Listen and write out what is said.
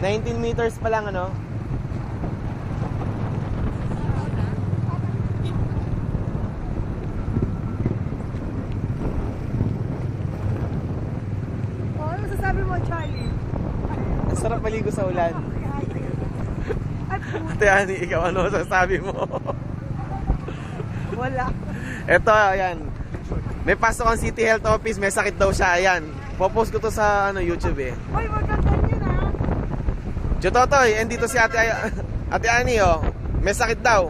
19 meters pa lang, ano? Oh, ano masasabi mo, Charlie? Ang sarap maligo sa ulan. At Ate Ani, ikaw ano sasabi mo? wala. Eto, ayan. May pasok ang City Health Office, may sakit daw siya, ayan. Popost ko to sa YouTube eh. Hoy, maganda yun ha. Jototoy, and dito si Ate Ani, oh. May sakit daw.